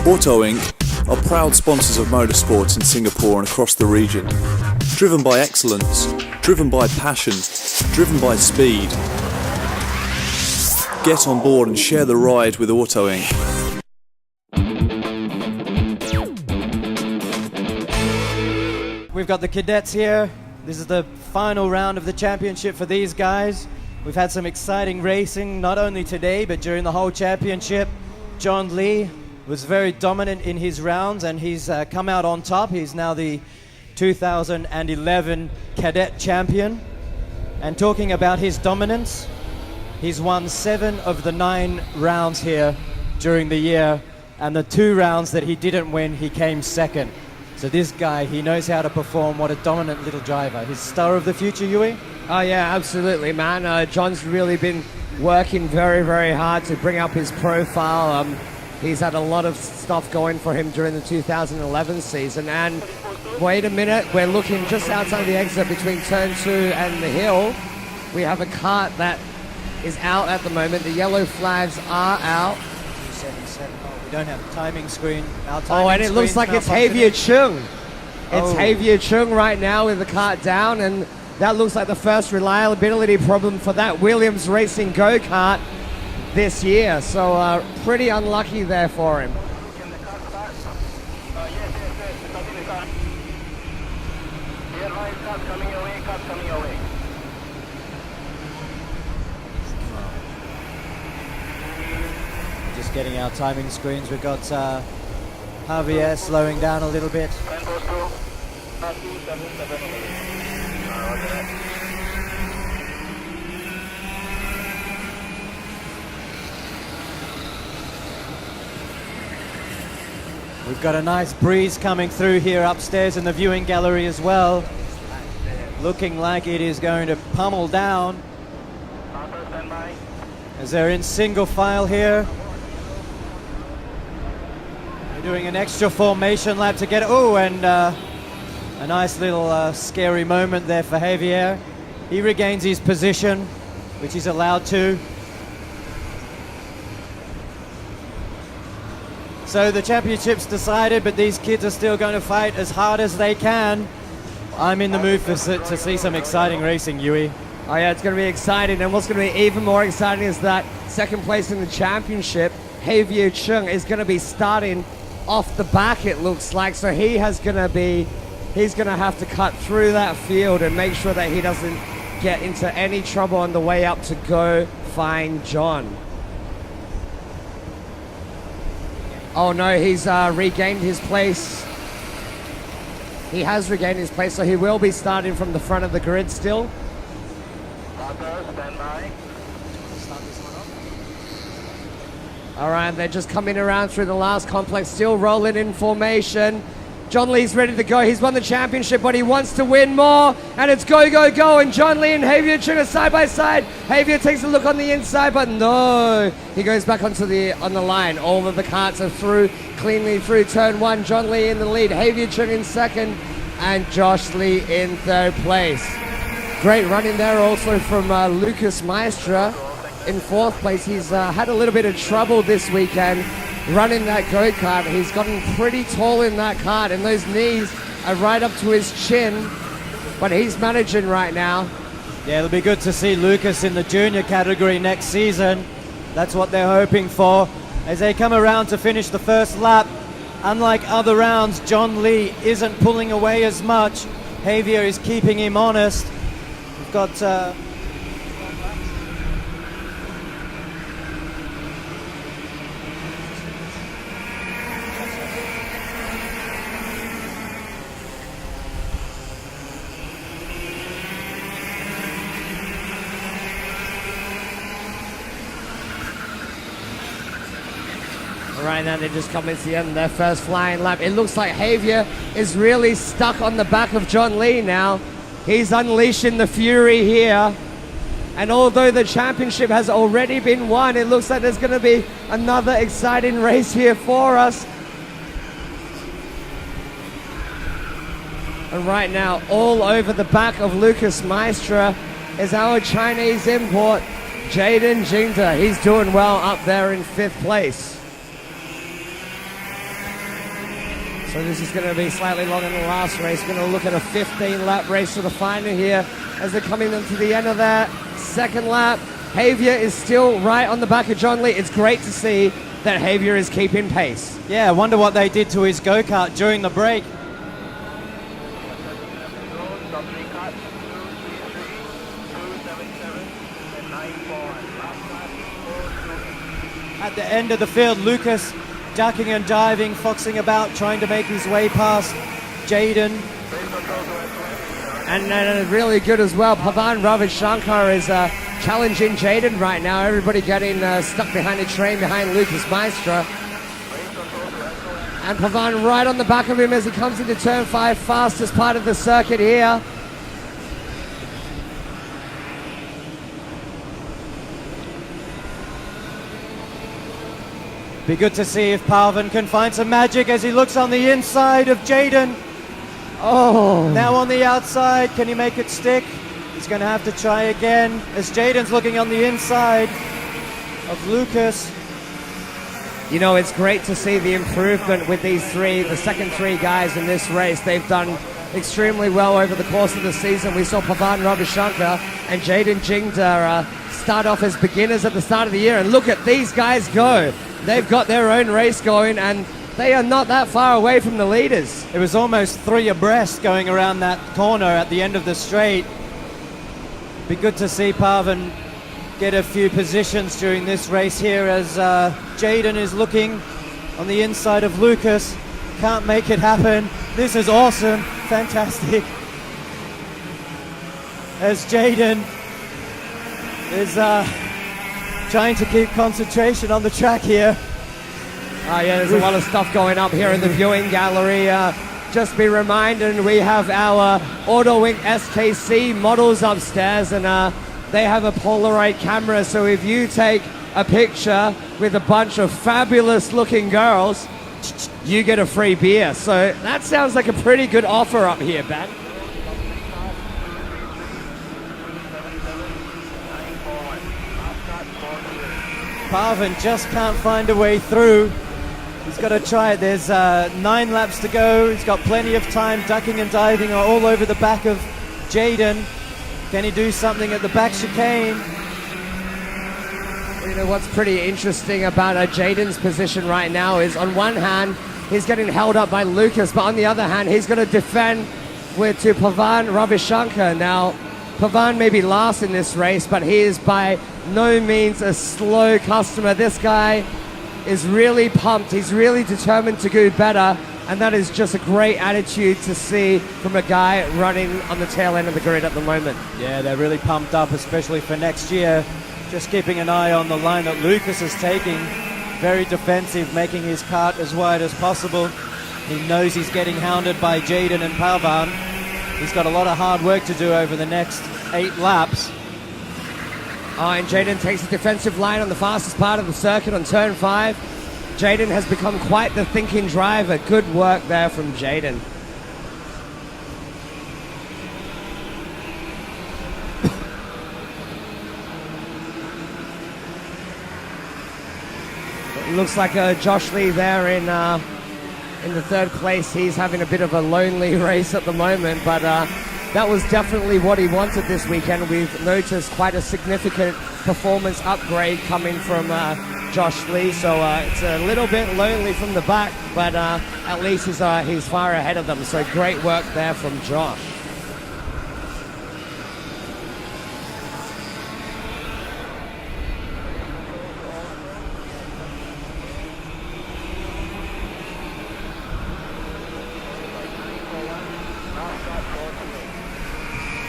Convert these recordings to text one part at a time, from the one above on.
Auto Inc. are proud sponsors of motorsports in Singapore and across the region. Driven by excellence, driven by passion, driven by speed. Get on board and share the ride with Auto Inc. We've got the cadets here. This is the final round of the championship for these guys. We've had some exciting racing, not only today, but during the whole championship. John Lee was very dominant in his rounds, and he's come out on top. He's now the 2011 cadet champion. And talking about his dominance, he's won 7 of the 9 rounds here during the year, and the 2 rounds that he didn't win, he came second. So this guy, he knows how to perform. What a dominant little driver. His star of the future, Yuey? Oh yeah, absolutely, man. John's really been working very, very hard to bring up his profile. He's had a lot of stuff going for him during the 2011 season. And wait a minute, we're looking just outside the exit between turn 2 and the hill. We have a kart that is out at the moment. The yellow flags are out. 277. Oh, we don't have a timing screen. And it looks like it's Javier Chung. It's Javier Chung right now with the kart down, and that looks like the first reliability problem for that Williams Racing go-kart this year. So pretty unlucky there for him. Just getting our timing screens. We've got Javier slowing down a little bit. We've got a nice breeze coming through here upstairs in the viewing gallery as well. Looking like it is going to pummel down as they're in single file here. They're doing an extra formation lap to get it. Oh, and a nice little scary moment there for Javier. He regains his position, which he's allowed to. So the championship's decided, but these kids are still going to fight as hard as they can. I'm in the mood to see some exciting racing, Yuey. Oh yeah, it's going to be exciting, and what's going to be even more exciting is that second place in the championship, Javier Chung, is going to be starting off the back, it looks like. So he's going to have to cut through that field and make sure that he doesn't get into any trouble on the way up to go find John. Oh no, he's regained his place. He has regained his place, so he will be starting from the front of the grid still. All right, they're just coming around through the last complex, still rolling in formation. John Lee's ready to go. He's won the championship, but he wants to win more. And it's go, go, go. And John Lee and Javier Chung are side by side. Javier takes a look on the inside, but no. He goes back on the line. All of the karts are through, cleanly through turn 1. John Lee in the lead. Javier Chung in second. And Josh Lee in third place. Great running there also from Lucas Maestra in fourth place. He's had a little bit of trouble this weekend running that go-kart. He's gotten pretty tall in that kart, and those knees are right up to his chin, but he's managing right now. Yeah, it'll be good to see Lucas in the junior category next season. That's what they're hoping for. As they come around to finish the first lap, unlike other rounds, John Lee isn't pulling away as much. Javier is keeping him honest. We've got Right now they're just coming to the end of their first flying lap. It looks like Javier is really stuck on the back of John Lee now. He's unleashing the fury here. And although the championship has already been won, it looks like there's going to be another exciting race here for us. And right now, all over the back of Lucas Maestra is our Chinese import, Jaden Jingda. He's doing well up there in 5th place. So this is going to be slightly longer than the last race. We're going to look at a 15-lap race to the final here as they're coming into the end of that second lap. Xavier is still right on the back of John Lee. It's great to see that Xavier is keeping pace. Yeah, I wonder what they did to his go-kart during the break. At the end of the field, Lucas ducking and diving, foxing about, trying to make his way past Jaden. And really good as well. Pavan Ravishankar is challenging Jaden right now. Everybody getting stuck behind a train behind Lucas Maestra. And Pavan right on the back of him as he comes into turn 5, fastest part of the circuit here. Be good to see if Pavan can find some magic as he looks on the inside of Jaden. Oh. Now on the outside, can he make it stick? He's going to have to try again as Jaden's looking on the inside of Lucas. You know, it's great to see the improvement with these three, the second three guys in this race. They've done extremely well over the course of the season. We saw Pavan Ravishankar and Jaden Jingda start off as beginners at the start of the year, and look at these guys go. They've got their own race going, and they are not that far away from the leaders. It was almost 3 abreast going around that corner at the end of the straight. Be good to see Pavan get a few positions during this race here as Jaden is looking on the inside of Lucas. Can't make it happen. This is awesome. Fantastic. As Jaden is trying to keep concentration on the track here. Oh yeah, there's a lot of stuff going up here in the viewing gallery. Just be reminded, we have our Auto Wing SKC models upstairs, and they have a Polaroid camera, so if you take a picture with a bunch of fabulous looking girls, you get a free beer. So that sounds like a pretty good offer up here, Ben. Pavan just can't find a way through. He's got to try it. There's 9 laps to go. He's got plenty of time. Ducking and diving are all over the back of Jaden. Can he do something at the back chicane? You know what's pretty interesting about Jaden's position right now is, on one hand, he's getting held up by Lucas, but on the other hand, he's going to defend to Pavan Ravishankar. Now, Pavan may be last in this race, but he is by no means a slow customer. This guy is really pumped. He's really determined to do better, and that is just a great attitude to see from a guy running on the tail end of the grid at the moment. Yeah, they're really pumped up, especially for next year. Just keeping an eye on the line that Lucas is taking. Very defensive, making his kart as wide as possible. He knows he's getting hounded by Jaden and Pavan. He's got a lot of hard work to do over the next 8 laps. Oh, and Jaden takes a defensive line on the fastest part of the circuit on turn 5. Jaden has become quite the thinking driver. Good work there from Jaden. It looks like Josh Lee there in the 3rd place. He's having a bit of a lonely race at the moment, but that was definitely what he wanted this weekend. We've noticed quite a significant performance upgrade coming from Josh Lee, so it's a little bit lonely from the back, but at least he's far ahead of them, so great work there from Josh.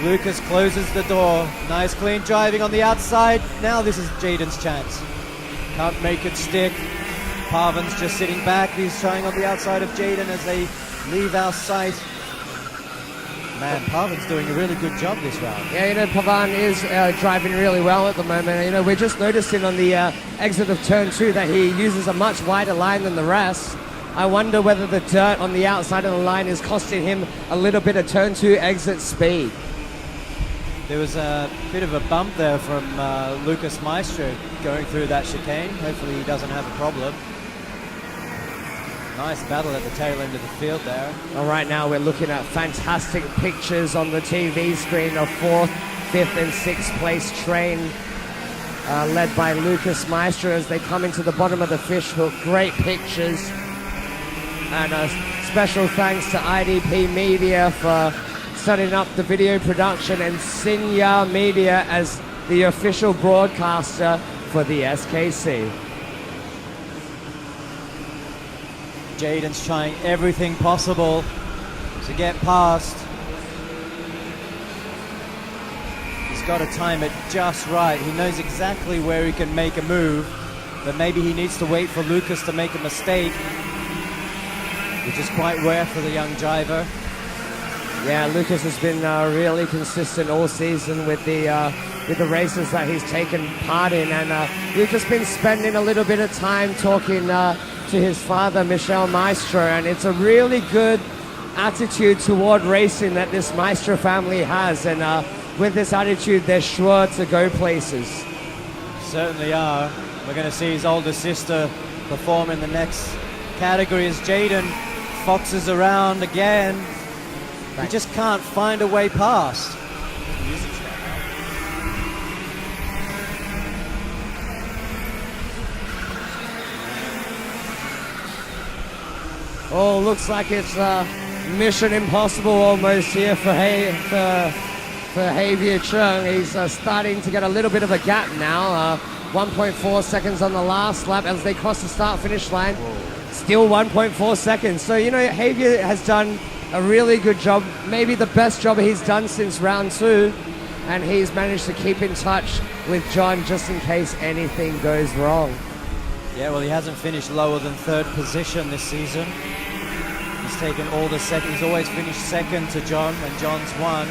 Lucas closes the door. Nice clean driving on the outside. Now this is Jaden's chance. Can't make it stick. Pavan's just sitting back. He's trying on the outside of Jaden as they leave our sight. Man, Pavan's doing a really good job this round. Yeah, you know, Pavan is driving really well at the moment. You know, we're just noticing on the exit of turn 2 that he uses a much wider line than the rest. I wonder whether the dirt on the outside of the line is costing him a little bit of turn 2 exit speed. There was a bit of a bump there from Lucas Maestro going through that chicane. Hopefully he doesn't have a problem. Nice battle at the tail end of the field there. Well, right now we're looking at fantastic pictures on the TV screen of 4th, 5th and 6th place train led by Lucas Maestro as they come into the bottom of the fish hook. Great pictures. And a special thanks to IDP Media for setting up the video production and Sinya Media as the official broadcaster for the SKC. Jaden's trying everything possible to get past. He's got to time it just right. He knows exactly where he can make a move, but maybe he needs to wait for Lucas to make a mistake, which is quite rare for the young driver. Yeah, Lucas has been really consistent all season with the races that he's taken part in, and we've just been spending a little bit of time talking to his father, Michel Maestro, and it's a really good attitude toward racing that this Maestro family has, and with this attitude, they're sure to go places. Certainly are. We're going to see his older sister perform in the next category as Jaden foxes around again. He just can't find a way past. Oh, looks like it's mission impossible almost here for Javier Chung. He's starting to get a little bit of a gap now. 1.4 seconds on the last lap as they cross the start-finish line. Still 1.4 seconds. So, you know, Javier has done a really good job, maybe the best job he's done since round 2. And he's managed to keep in touch with John just in case anything goes wrong. Yeah, well, he hasn't finished lower than 3rd position this season. He's taken all the second. He's always finished second to John when John's won.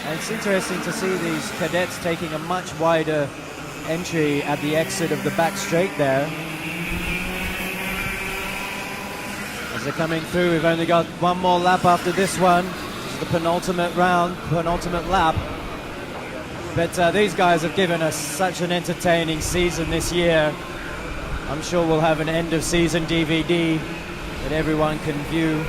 And it's interesting to see these cadets taking a much wider entry at the exit of the back straight there. As they're coming through, we've only got one more lap after this one. This is the penultimate round, penultimate lap. But these guys have given us such an entertaining season this year. I'm sure we'll have an end-of-season DVD that everyone can view.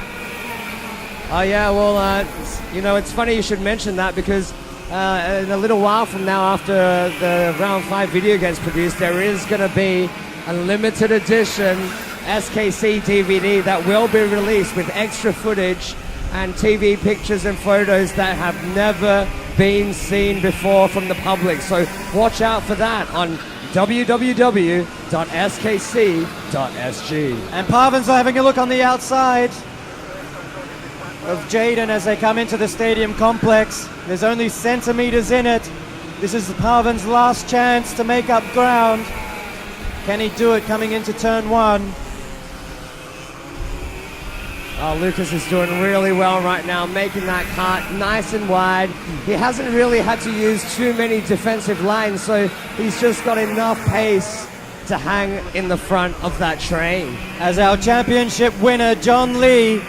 Oh yeah, well, you know, it's funny you should mention that because in a little while from now, after the round 5 video gets produced, there is going to be a limited edition SKC DVD that will be released with extra footage and TV pictures and photos that have never been seen before from the public. So watch out for that on www.skc.sg. And Parvins are having a look on the outside of Jaden as they come into the stadium complex. There's only centimeters in it. This is Parvin's last chance to make up ground. Can he do it coming into turn 1? Oh, Lucas is doing really well right now, making that kart nice and wide. He hasn't really had to use too many defensive lines, so he's just got enough pace to hang in the front of that train. As our championship winner, John Lee,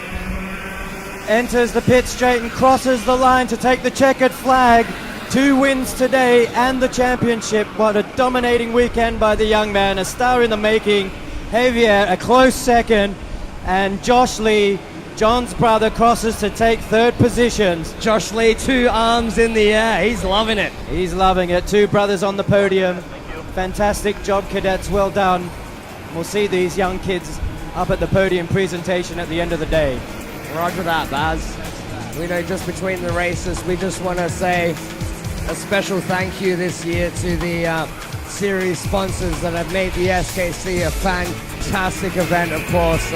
enters the pit straight and crosses the line to take the checkered flag. 2 wins today and the championship. What a dominating weekend by the young man, a star in the making. Javier, a close second. And Josh Lee, John's brother, crosses to take 3rd position. Josh Lee, 2 arms in the air. He's loving it. He's loving it. 2 brothers on the podium. Fantastic job, cadets. Well done. We'll see these young kids up at the podium presentation at the end of the day. Roger that, Baz. We know just between the races, we just want to say a special thank you this year to the series sponsors that have made the SKC a fantastic event. Of course,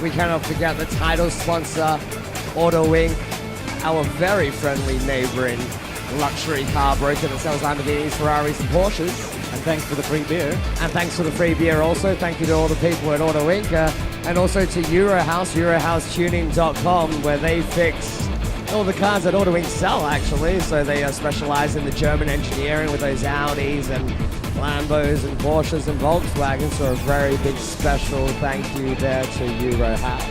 we cannot forget the title sponsor, Auto Inc., our very friendly neighboring luxury car broker that sells Lamborghinis, Ferraris and Porsches. And thanks for the free beer. And thanks for the free beer also. Thank you to all the people at Auto Inc. And also to Eurohouse, EurohouseTuning.com, where they fix all the cars that Auto Inc. sell, actually. So they specialize in the German engineering with those Audis and Lambos and Porsches and Volkswagens. So a very big special thank you there to Eurohouse.